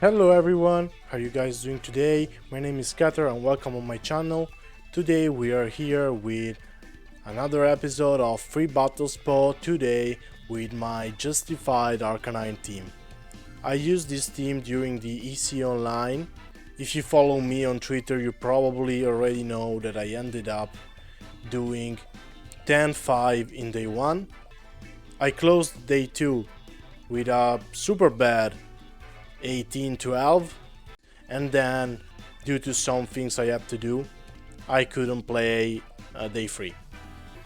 Hello everyone, how are you guys doing today? My name is Kater and welcome on my channel. Today we are here with another episode of Free Battlespot, today with my justified Arcanine team. I used this team during the EC Online. If you follow me on Twitter, you probably already know that I ended up doing 10-5 in day 1. I closed day 2 with a super bad 18-12, and then due to some things I had to do, I couldn't play day 3.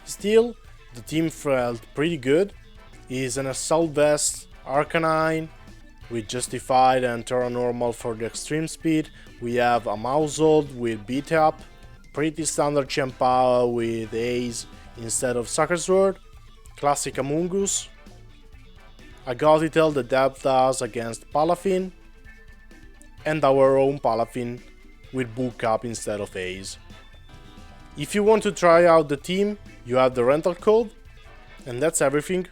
Still, the team felt pretty good. Is an Assault Vest, Arcanine with Justified and Terra Normal for the extreme speed. We have a Maushold with Beat Up, pretty standard Chien-Pao with Ace instead of Sucker Sword, classic Amoonguss, a Gothitelle that depth us against Palafin, and our own Palafin with Book Up instead of Ace. If you want to try out the team, you have the rental code, and that's everything.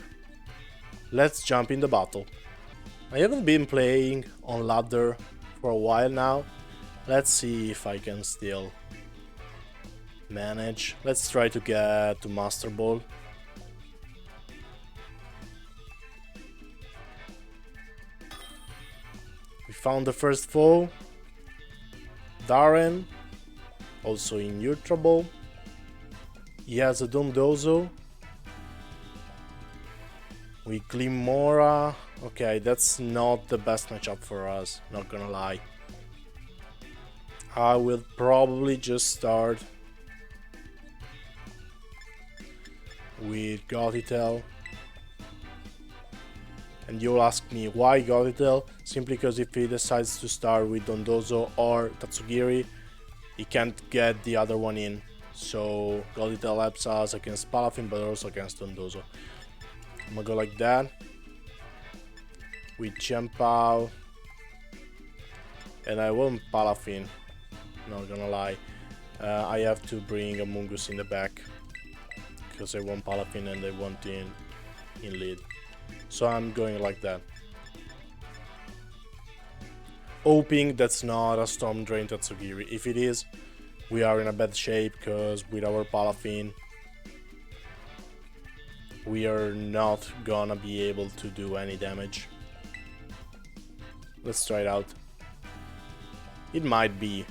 Let's jump in the battle. I haven't been playing on ladder for a while now. Let's see if I can still manage. Let's try to get to Master Ball. We found the first foe, Darren, also in Ultra Ball. He has a Dondozo. We Glimora. Okay, that's not the best matchup for us, not gonna lie. I will probably just start with Gothitelle. And you'll ask me why Gothitelle? Simply because if he decides to start with Dondozo or Tatsugiri, he can't get the other one in. So Gothitelle helps us against Palafin but also against Dondozo. I'm gonna go like that. With Chien-Pao. And I want Palafin, not gonna lie. I have to bring a Mungus in the back, because I want Palafin and I want in lead. So I'm going like that. Hoping that's not a Storm Drain Tatsugiri. If it is, we are in a bad shape, because with our Palafin we are not gonna be able to do any damage. Let's try it out. It might be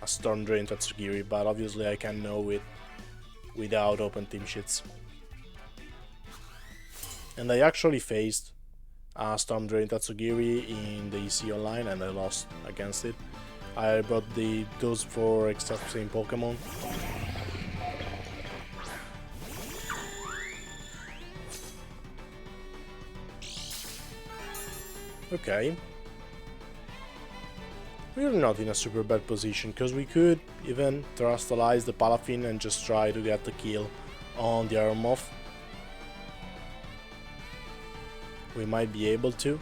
a Storm Drain Tatsugiri, but obviously I can't know it without open team sheets. And I actually faced a Storm Drain Tatsugiri in the EC Online and I lost against it. I brought those 4 exact same Pokemon. Okay. We're not in a super bad position, because we could even Terastallize the Palafin and just try to get the kill on the Aeromoth. We might be able to.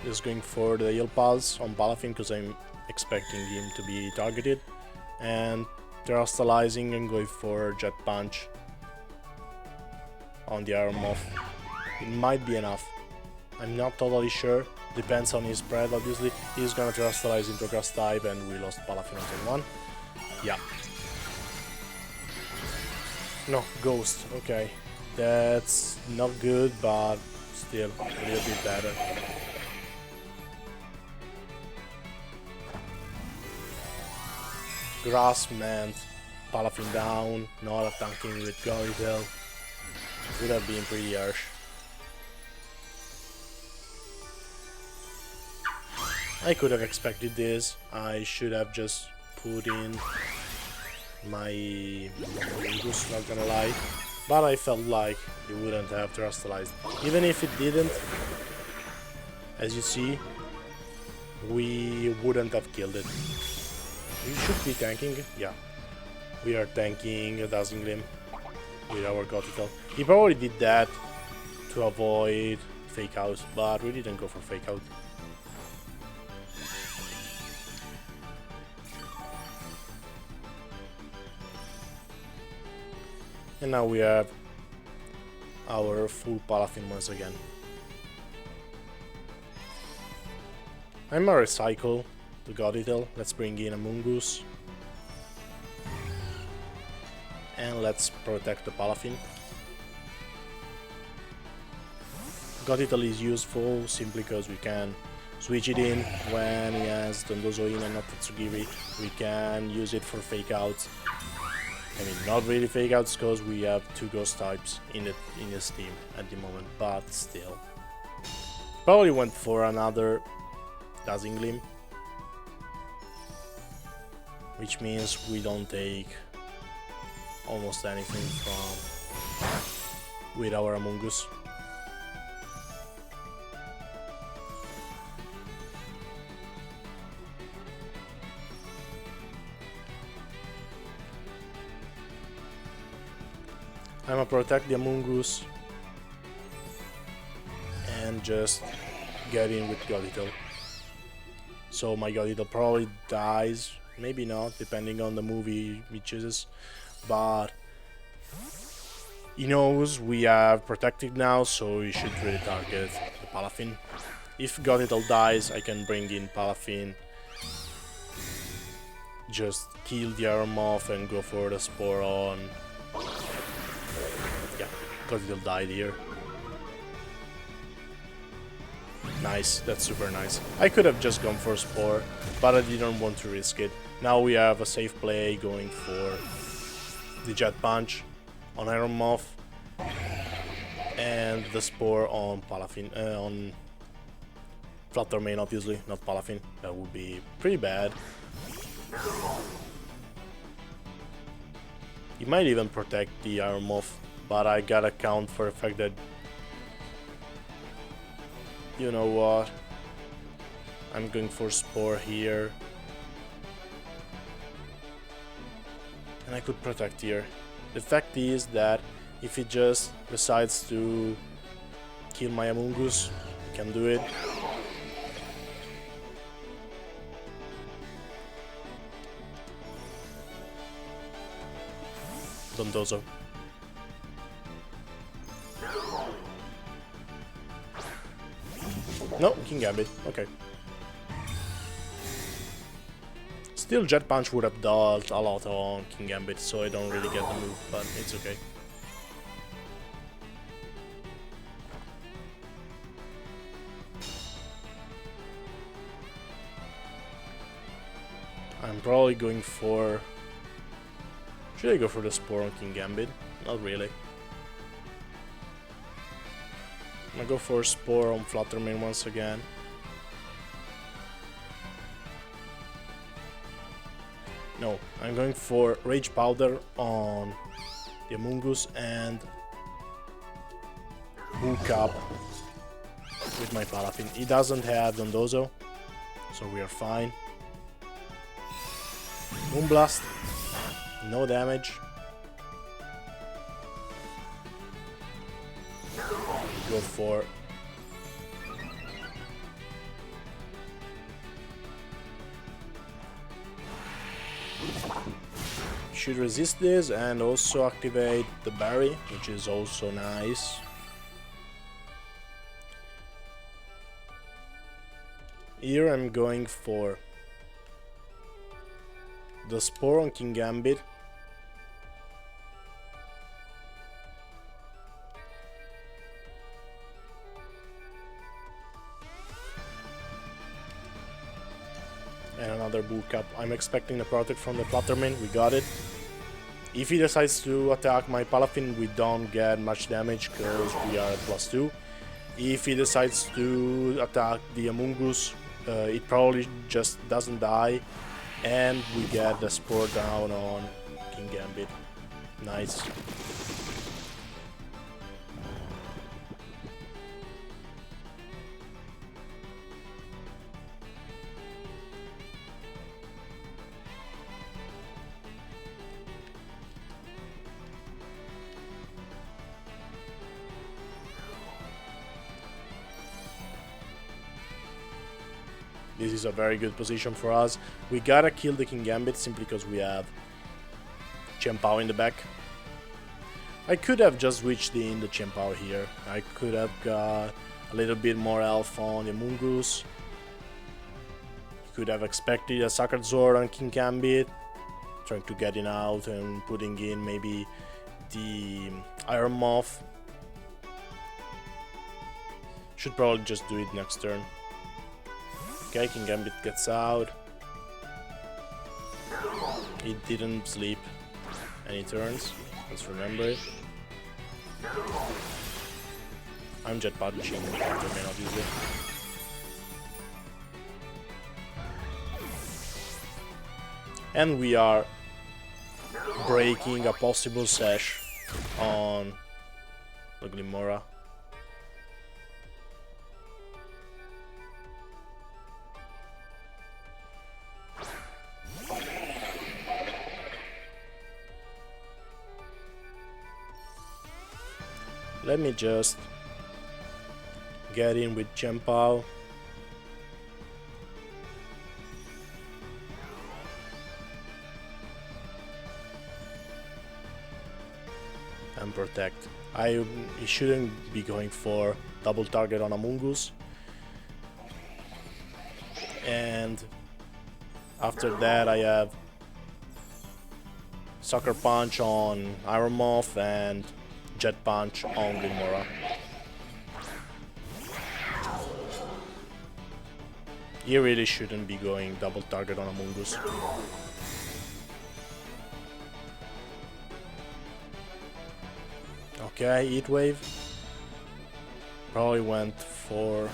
Just going for the Heal Pulse on Palafin because I'm expecting him to be targeted. And Terastallizing and going for Jet Punch on the Aeromoth. It might be enough. I'm not totally sure. Depends on his spread, obviously. He's gonna Terastallize into a Grass type and we lost Palafin on turn 1. Yeah. No, Ghost. Okay. That's not good, but still a little bit better. Grass meant Palafin down, not attacking with Gothitelle. Would have been pretty harsh. I could have expected this. I should have just put in my Mungus, not gonna lie. But I felt like it wouldn't have Terastallized. Even if it didn't, as you see, we wouldn't have killed it. We should be tanking, yeah. We are tanking a Dazzling Gleam with our Gothitelle. He probably did that to avoid Fake Out, but we didn't go for Fake Out. And now we have our full Palafin once again. I'm a recycle the Godital. Let's bring in a Mungus. And let's protect the Palafin. Godital is useful simply because we can switch it in when he has Dondozo in and not Tatsugiri. We can use it for fake outs. I mean, not really fake outs because we have 2 ghost types in this team at the moment, but still. Probably went for another Dazzling Gleam, which means we don't take almost anything from with our Amoonguss. I'm gonna protect the Amoonguss and just get in with Godital. So my Godital probably dies, maybe not, depending on the movie he chooses, but he knows we have protected now, so he should really target the Palafin. If Godital dies, I can bring in Palafin, just kill the Armoth and go for the Spore on. Yeah, Godital died here. Nice, that's super nice. I could have just gone for Spore, but I didn't want to risk it. Now we have a safe play going for the Jet Punch on Iron Moth and the Spore on Palafin, on Fluttermane, obviously, not Palafin. That would be pretty bad. He might even protect the Iron Moth, but I gotta account for the fact that, you know what, I'm going for Spore here. And I could protect here. The fact is that if he just decides to kill my Amoonguss, he can do it. Dondozo. No, King Gambit, okay. Still, Jet Punch would have dealt a lot on King Gambit, so I don't really get the move, but it's okay. I'm probably going for... Should I go for the Spore on King Gambit? Not really. I'm gonna go for Spore on Fluttermane once again. No, I'm going for Rage Powder on the Amoonguss and Hook Up with my Palafin. He doesn't have Dondozo, so we are fine. Moonblast, no damage. Go for should resist this and also activate the berry, which is also nice. Here I'm going for the Spore on King Gambit. And another Bulk Up. I'm expecting the Protect from the Fluttermane, we got it. If he decides to attack my Palafin, we don't get much damage because we are at +2. If he decides to attack the Amoonguss, it probably just doesn't die. And we get the Spore down on King Gambit. Nice. This is a very good position for us. We gotta kill the King Gambit simply because we have Chien-Pao in the back. I could have just switched in the Chien-Pao here. I could have got a little bit more health on the Mungus. Could have expected a Sacred Sword on King Gambit, trying to get it out and putting in maybe the Iron Moth. Should probably just do it next turn. Okay, King Gambit gets out. He didn't sleep any turns, let's remember it. I'm jet punching Arcanine, obviously. And we are breaking a possible sash on the Glimmora. Let me just get in with Chien-Pao. And protect. I shouldn't be going for double target on Amoonguss. And after that I have Sucker Punch on Iron Moth and Jet Punch on Glimmora. He really shouldn't be going double target on Amoonguss. Okay, Heat Wave. Probably went for...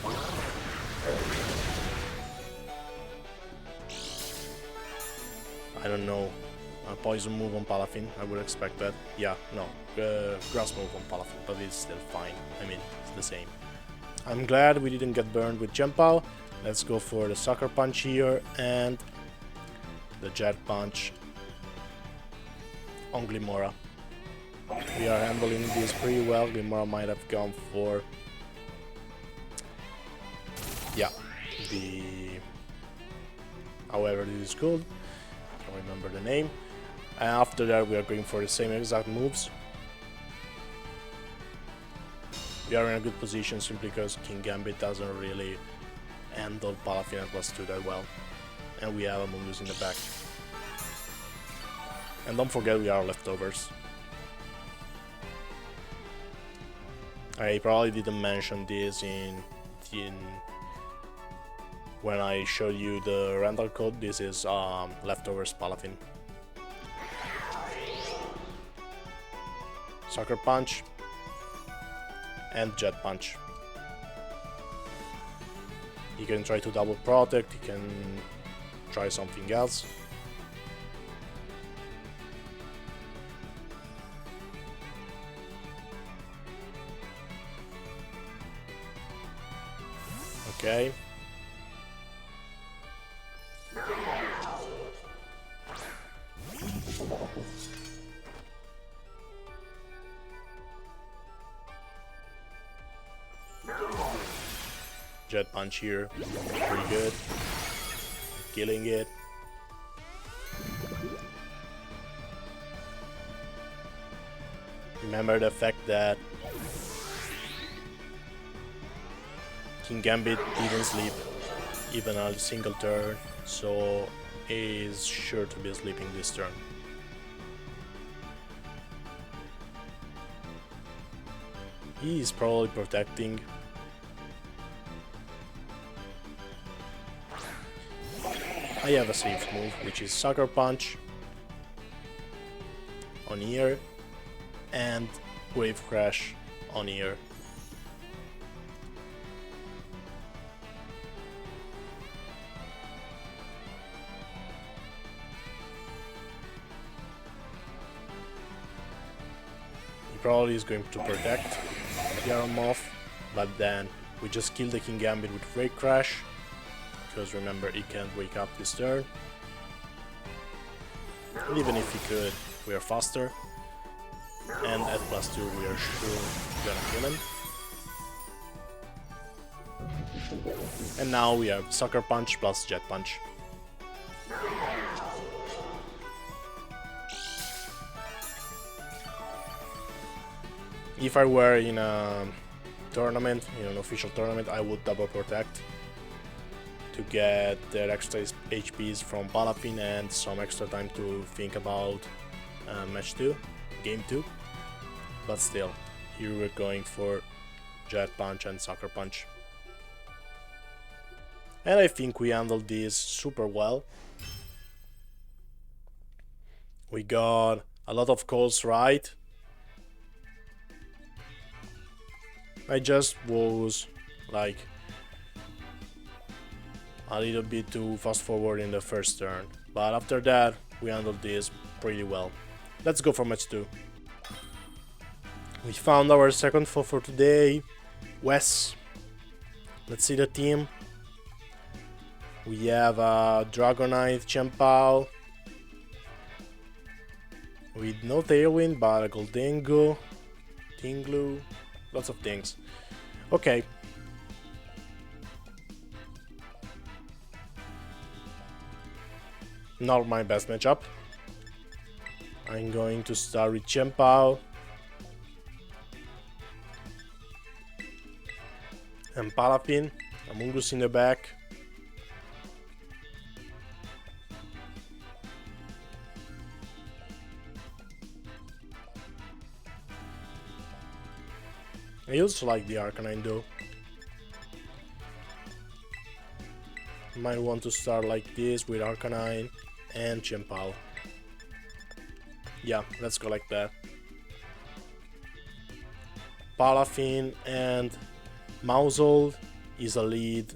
I don't know. A poison move on Palafin, I would expect that. Yeah, no. Grass move on Palafin, but it's still fine. I mean, it's the same. I'm glad we didn't get burned with Chien-Pao. Let's go for the Sucker Punch here and the Jet Punch on Glimmora. We are handling this pretty well. Glimmora might have gone for... yeah, the... however this is called. I can't remember the name. And after that we are going for the same exact moves. We are in a good position simply because King Gambit doesn't really handle Palafin at +2 that well. And we have Amoonguss in the back. And don't forget we are leftovers. I probably didn't mention this in when I showed you the rental code. This is leftovers Palafin. Sucker Punch and Jet Punch. He can try to double protect, he can try something else. Okay. Jet Punch here, pretty good. Killing it. Remember the fact that King Gambit didn't sleep even a single turn, so he is sure to be sleeping this turn. He is probably protecting. I have a safe move, which is Sucker Punch on here and Wave Crash on here. He probably is going to protect the Iron Moth, but then we just kill the King Gambit with Wave Crash. Because remember, he can't wake up this turn. And even if he could, we are faster. And at +2 we are sure gonna kill him. And now we have Sucker Punch plus Jet Punch. If I were in a tournament, in an official tournament, I would double protect to get their extra HPs from Palafin and some extra time to think about match 2, game 2. But still, here we're going for Jet Punch and Sucker Punch. And I think we handled this super well. We got a lot of calls right. I just was like a little bit too fast forward in the first turn, but after that we handled this pretty well. Let's go for match 2. We found our second foe for today, Wes. Let's see the team. We have a Dragonite Chempao with no Tailwind but a Goldengo, Tinglu, lots of things. Okay. Not my best matchup. I'm going to start with Chempao and Palafin, Amungus in the back. I also like the Arcanine though. Might want to start like this with Arcanine and Chempao. Yeah, let's go like that. Palafin and Maushold is a lead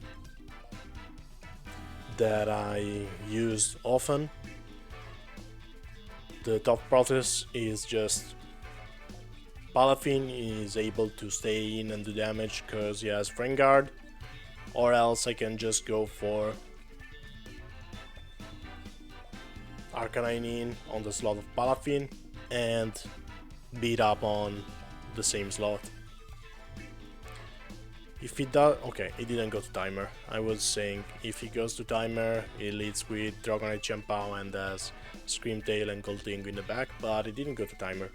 that I use often. The top process is just Palafin is able to stay in and do damage because he has Friend Guard, or else I can just go for Arcanine in on the slot of Palafin and beat up on the same slot. If he does, okay, he didn't go to timer. I was saying if he goes to timer, he leads with Dragonite Chempao and has Screamtail and Golding in the back, but he didn't go to timer.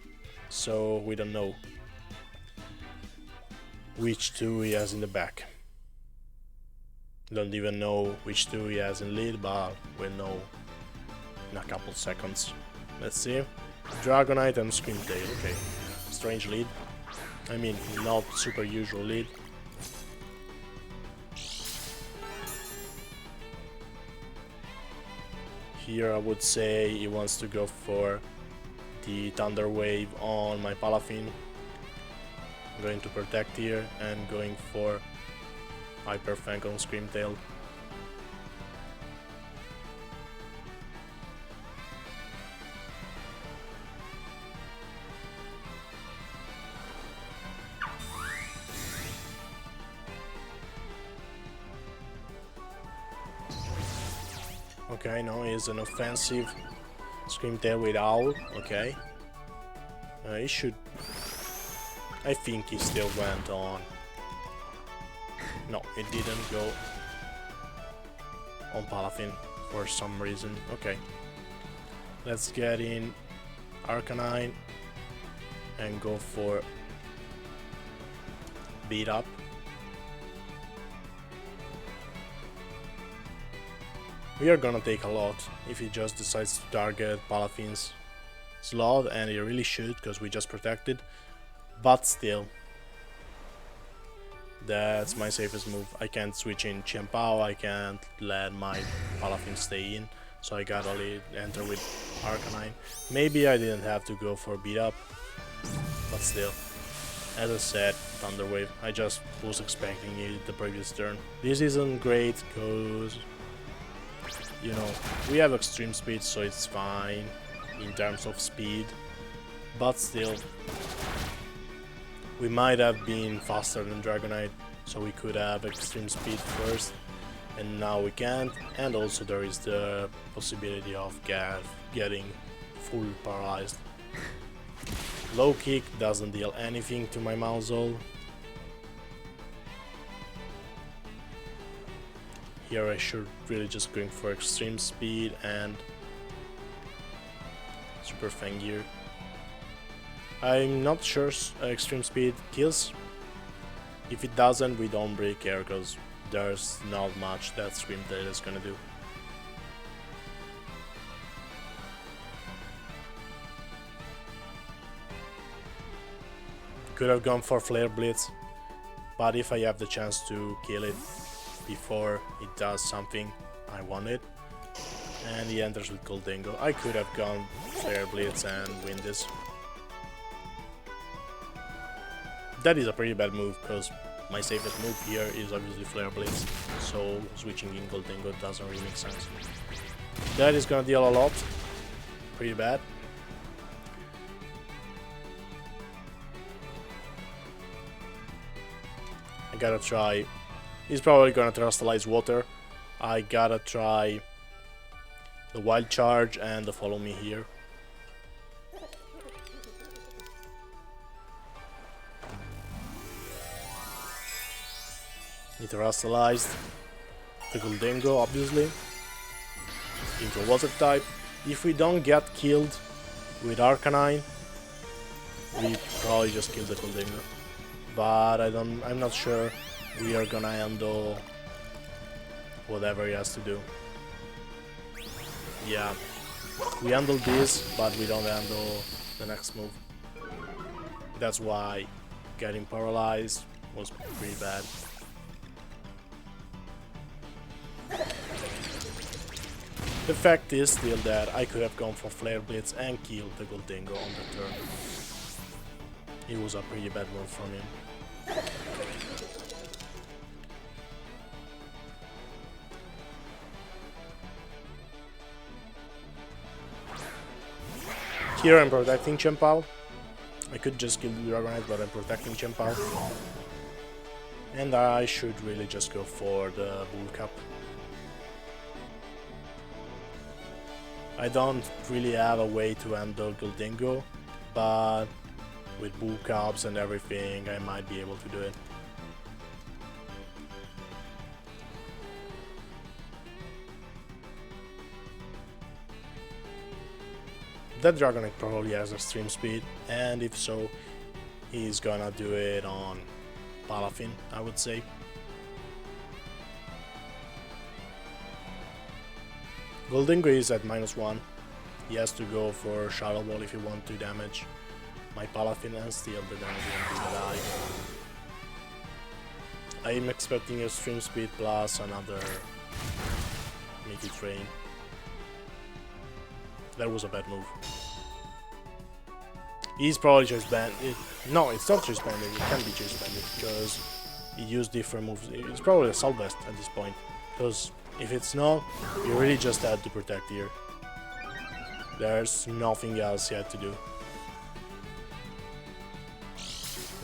So we don't know which two he has in the back. Don't even know which two he has in lead, but we'll know in a couple seconds. Let's see. Dragonite and Screamtail, okay. Strange lead. I mean, not super usual lead. Here I would say he wants to go for the Thunder Wave on my Palafin. I'm going to protect here and going for Hyper Fang on Screamtail. Okay, no, he's an offensive Screamtail with Owl, okay. He should... I think he still went on. No, it didn't go on Palafin for some reason. Okay. Let's get in Arcanine and go for beat up. We are gonna take a lot if he just decides to target Palafin's slot, and he really should because we just protected, but still that's my safest move. I can't switch in Chempao, I can't let my Palafin stay in, so I gotta enter with Arcanine. Maybe I didn't have to go for beat up, but still, as I said, Thunder Wave, I just was expecting it the previous turn. This isn't great because, you know, we have extreme speed, so it's fine in terms of speed, but still, we might have been faster than Dragonite, so we could have extreme speed first, and now we can't, and also there is the possibility of getting full paralyzed. Low kick doesn't deal anything to my Maushold. Here I should really just going for extreme speed and Super Fang Gear. I'm not sure extreme speed kills. If it doesn't, we don't really care because there's not much that Scream Tail is gonna do. Could have gone for Flare Blitz, but if I have the chance to kill it before it does something I want it, and he enters with Goldingo, I could have gone Flare Blitz and win this. That is a pretty bad move, because my safest move here is obviously Flare Blitz, so switching in Goldingo doesn't really make sense. That is gonna deal a lot, pretty bad. I gotta try, he's probably gonna Terastallize Water. I gotta try the Wild Charge and the Follow Me here. He Terastallized the Goldingo, obviously, into a Water type. If we don't get killed with Arcanine, we probably just kill the Goldingo. But I'm not sure we are gonna handle whatever he has to do. Yeah, we handle this, but we don't handle the next move. That's why getting paralyzed was pretty bad. The fact is still that I could have gone for Flare Blitz and killed the Goldingo on the turn. It was a pretty bad move from him. Here I'm protecting Chien-Pao. I could just kill the Dragonite, but I'm protecting Chien-Pao. And I should really just go for the Bull Cap. I don't really have a way to handle Goldingo, but with Bull Caps and everything, I might be able to do it. That Dragonite probably has extreme speed, and if so, he's gonna do it on Palafin, I would say. Goldingo is at -1. He has to go for Shadow Ball if he wants to damage my Palafin, and still the damage won't be that high. I'm expecting extreme speed plus another Mickey Train. That was a bad move. He's probably just banned. No, it's not just banned. It can't be just banned because he used different moves. It's probably a Assault Vest at this point. Because if it's not, you really just had to protect here. There's nothing else you had to do.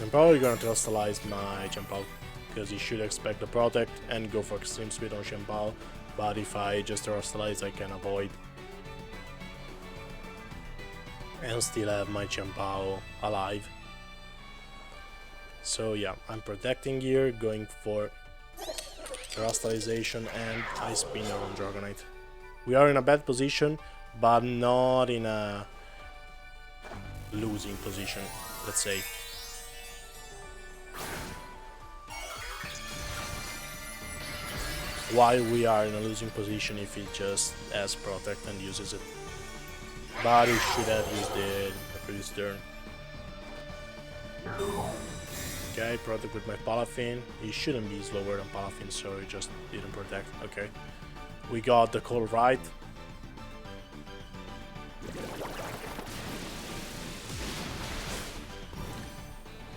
I'm probably gonna Terastallize my Chien-Pao because he should expect the Protect and go for extreme speed on Chien-Pao. But if I just Terastallize, I can avoid and still have my Chien-Pao alive. So yeah, I'm protecting here, going for Terastallization and Ice Spinner on Dragonite. We are in a bad position, but not in a losing position, let's say. Why we are in a losing position if he just has Protect and uses it. But he should have used it the previous turn. Okay, Protect with my Palafin. He shouldn't be slower than Palafin, so he just didn't protect. Okay. We got the call right.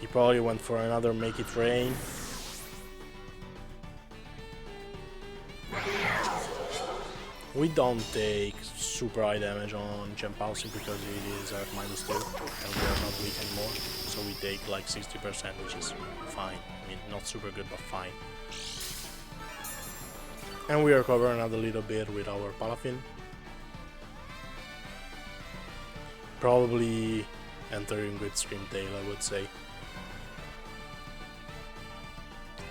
He probably went for another Make It Rain. We don't take super high damage on Chien-Pao simply because it is at -2 and we are not weak anymore, so we take like 60%, which is fine. I mean, not super good, but fine. And we recover another little bit with our Palafin. Probably entering with Scream Tail, I would say.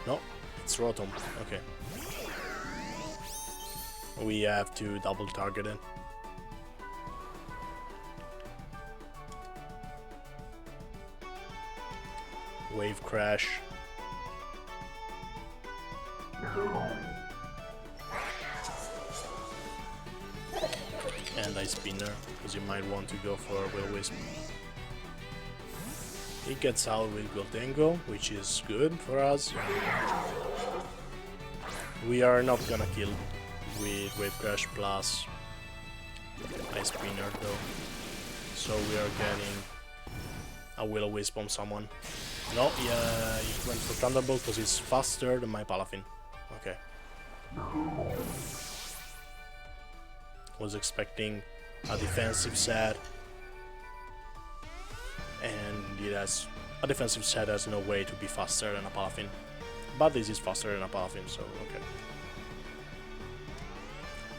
No, it's Rotom, okay. We have to double target it. Wave Crash. And Ice Spinner, because you might want to go for Will-O-Wisp. It gets out with Goldengo, which is good for us. We are not gonna kill with Wave Crash plus Ice Spinner though. So we are getting a Will-O-Wisp on someone. No, yeah, he went for Thunderbolt because it's faster than my Palafin. Okay. Was expecting a defensive set, and it has a defensive set has no way to be faster than a Palafin, but this is faster than a Palafin, so okay.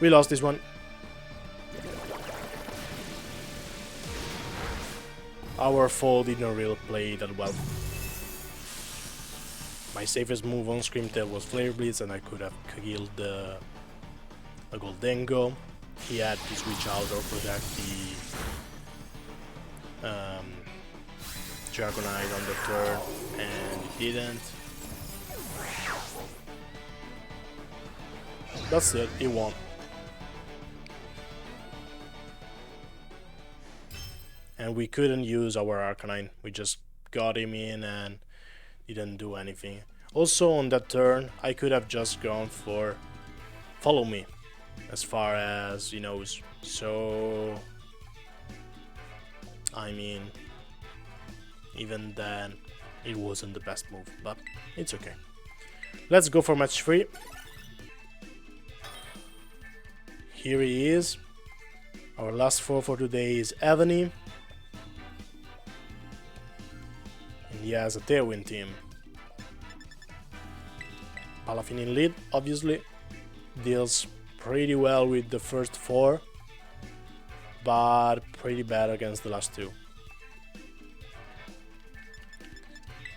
We lost this one. Our foe didn't really play that well. My safest move on Screamtail was Flare Blitz, and I could have killed a Goldengo. He had to switch out or protect the Arcanine on the turn, and he didn't. That's it, he won. And we couldn't use our Arcanine, we just got him in and didn't do anything. Also on that turn, I could have just gone for Follow Me, as far as he knows. So, I mean, even then, it wasn't the best move, but it's okay. Let's go for match 3. Here he is. Our last foe for today is Ebony. And he has a Tailwind team. Palafin in lead, obviously. Deals pretty well with the first 4, but pretty bad against the last 2.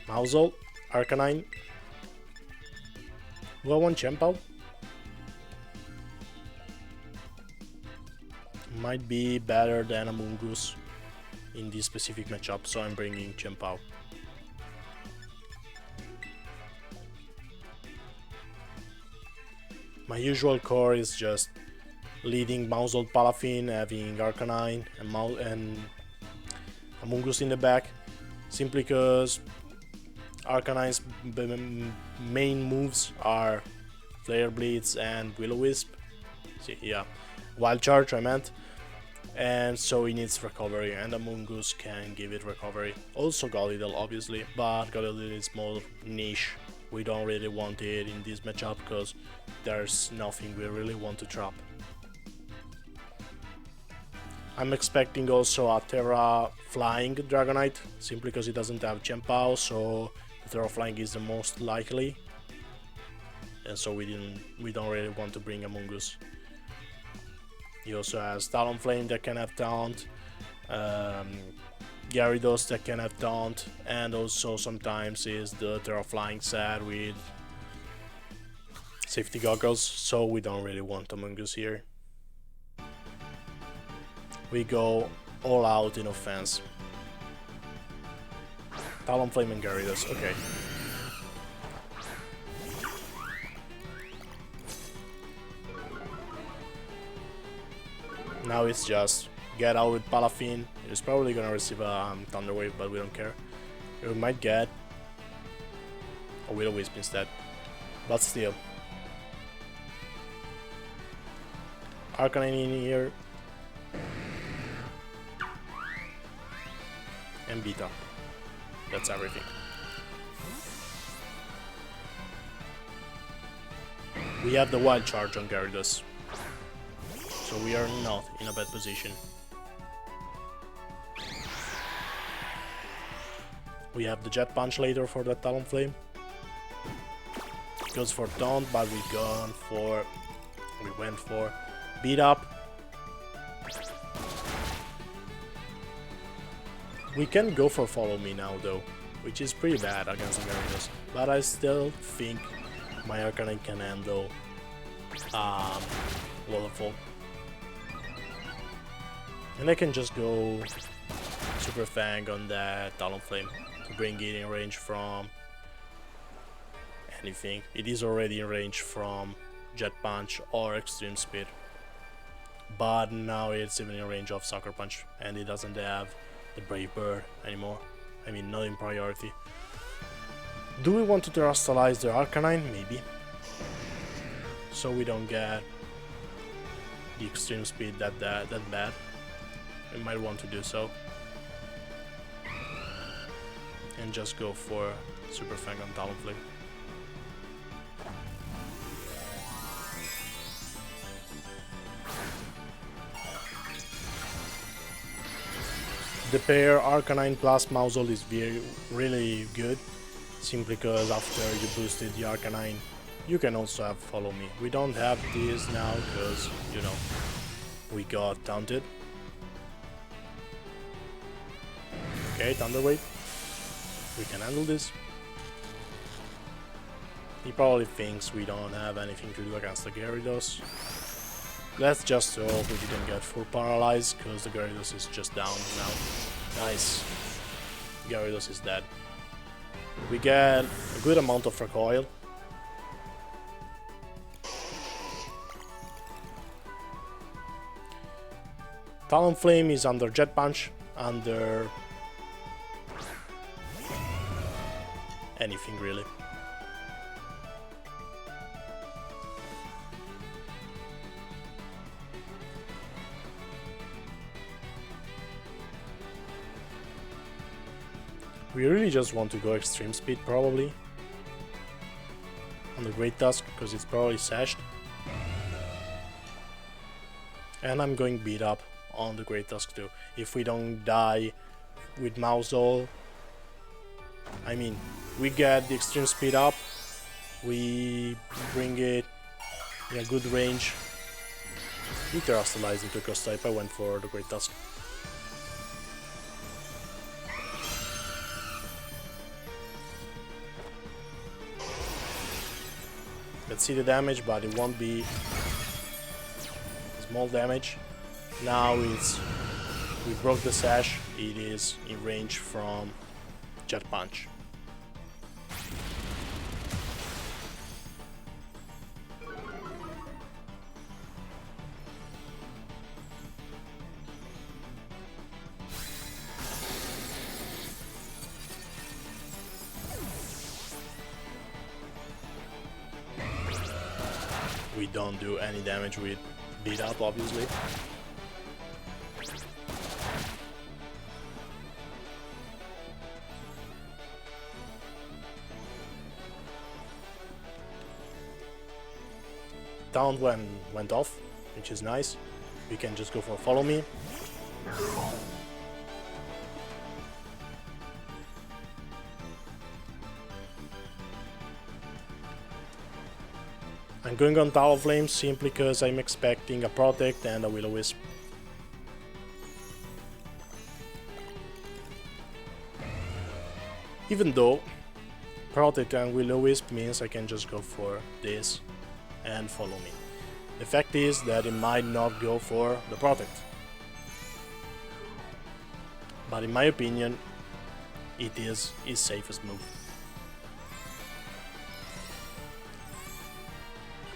Maushold, Arcanine. Do I want Chempao? Might be better than a Mungus in this specific matchup, so I'm bringing Chempao. My usual core is just leading Maushold Palafin, having Arcanine and Amoonguss in the back, simply because Arcanine's main moves are Flare Blitz and Will-O-Wisp. Yeah, Wild Charge I meant. And so he needs recovery, and Amoonguss can give it recovery. Also Golidel obviously, but Golidel is more niche. We don't really want it in this matchup because there's nothing we really want to trap. I'm expecting also a Terra Flying Dragonite, simply because it doesn't have Chempao, so the Terra Flying is the most likely. And so we don't really want to bring Amoonguss. He also has Talonflame that can have Taunt, Gyarados that can have Taunt, and also sometimes is the Terra Flying set with Safety Goggles, so we don't really want Amoonguss here. We go all out in offense. Talonflame and Gyarados, okay. Now it's just get out with Palafin. It's probably gonna receive a Thunder Wave, but we don't care. We might get a Will-O-Wisp instead, but still. Arcanine in here. And Beta. That's everything. We have the Wild Charge on Gyarados, so we are not in a bad position. We have the Jet Punch later for that Talonflame. Goes for Taunt, but we went for Beat Up. We can go for Follow Me now though, which is pretty bad against the Gyarados, but I still think my Arcanine can handle Waterfall. And I can just go Super Fang on that Talonflame. to bring it in range from anything. It is already in range from Jet Punch or Extreme Speed, but now it's even in range of Sucker Punch, and it doesn't have the Brave Bird anymore. I mean, not in priority. Do we want to terrestrialize the Arcanine? Maybe. So we don't get the Extreme Speed that bad. We might want to do so. And just go for Super Fang on Talonflame. The pair Arcanine plus Maushold is really good, simply because after you boosted the Arcanine, you can also have Follow Me. We don't have this now because, you know, we got taunted. Okay, Thunder Wave. We can handle this. He probably thinks we don't have anything to do against the Gyarados. Let's just hope we didn't get full paralyzed, because the Gyarados is just down now. Nice. Gyarados is dead. We get a good amount of recoil. Talonflame is under Jet Punch, under anything really. We really just want to go Extreme Speed probably on the Great Tusk, because it's probably sashed. And I'm going Beat Up on the Great Tusk too. If we don't die with Maushold, I mean, we get the Extreme Speed up, we bring it in a good range. We terrestrialize into Ghost type. I went for the Great Tusk. Let's see the damage, but it won't be small damage. Now we broke the sash. It is in range from Jet Punch. We don't do any damage with Beat Up, obviously. Taunt went off, which is nice. We can just go for Follow Me. I'm going on Talonflame simply because I'm expecting a Protect and a Will-O-Wisp. Even though Protect and Will-O-Wisp means I can just go for this and Follow Me. The fact is that it might not go for the Protect. But in my opinion, it is his safest move.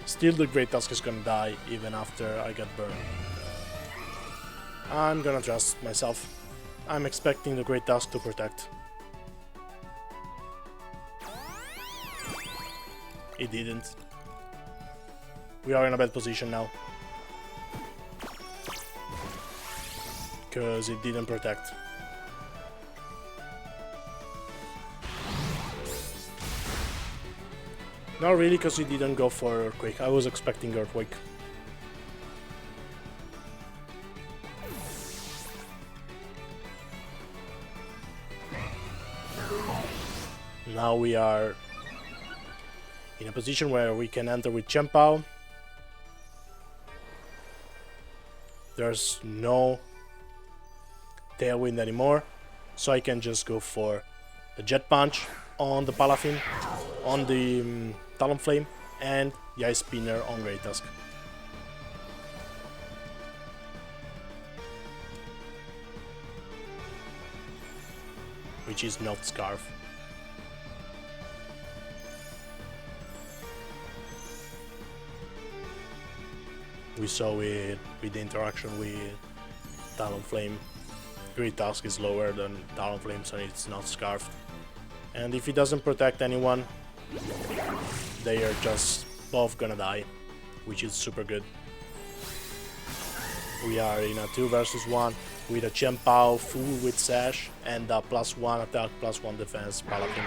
Still, the Great Tusk is gonna die even after I get burned. I'm gonna trust myself. I'm expecting the Great Tusk to protect. It didn't. We are in a bad position now. Because it didn't protect. Not really, because he didn't go for Earthquake. I was expecting Earthquake. Now we are in a position where we can enter with Chien-Pao. There's no Tailwind anymore, so I can just go for the Jet Punch on the Palafin, on the Talonflame, and the Ice Spinner on Great Tusk. which is not Scarf. We saw it with the interaction with Talonflame. Great Tusk is lower than Talonflame, so it's not Scarfed. And if he doesn't protect anyone, they are just both gonna die, which is super good. We are in a 2 versus 1 with a Chien-Pao full with Sash and a +1 attack, +1 defense Paladin.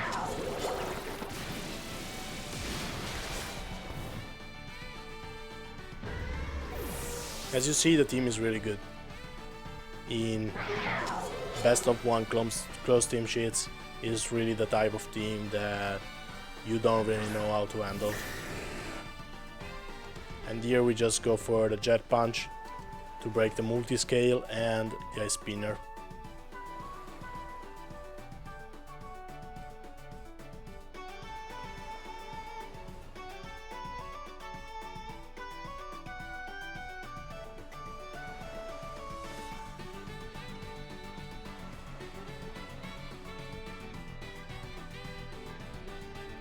As you see, the team is really good. In best of 1 close team sheets is really the type of team that you don't really know how to handle. And here we just go for the Jet Punch to break the multi-scale and the Ice Spinner.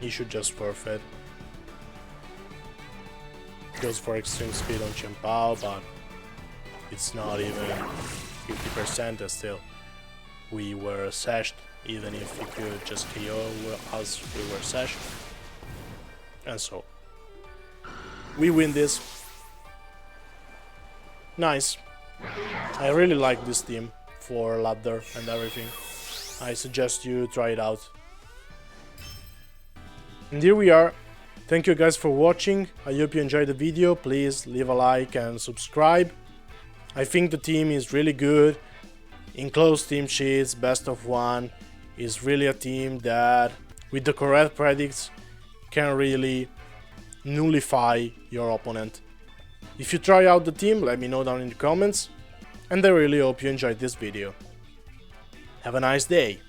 He should just forfeit. Goes for extreme speed on Chien-Pao, but it's not even 50%, and still we were sashed, even if he could just KO us, we were sashed. And so we win this. Nice. I really like this team for ladder and everything. I suggest you try it out. And here we are. Thank you guys for watching. I hope you enjoyed the video. Please leave a like and subscribe. I think the team is really good. In close team sheets, best of 1 is really a team that, with the correct predicts, can really nullify your opponent. If you try out the team, let me know down in the comments. And I really hope you enjoyed this video. Have a nice day.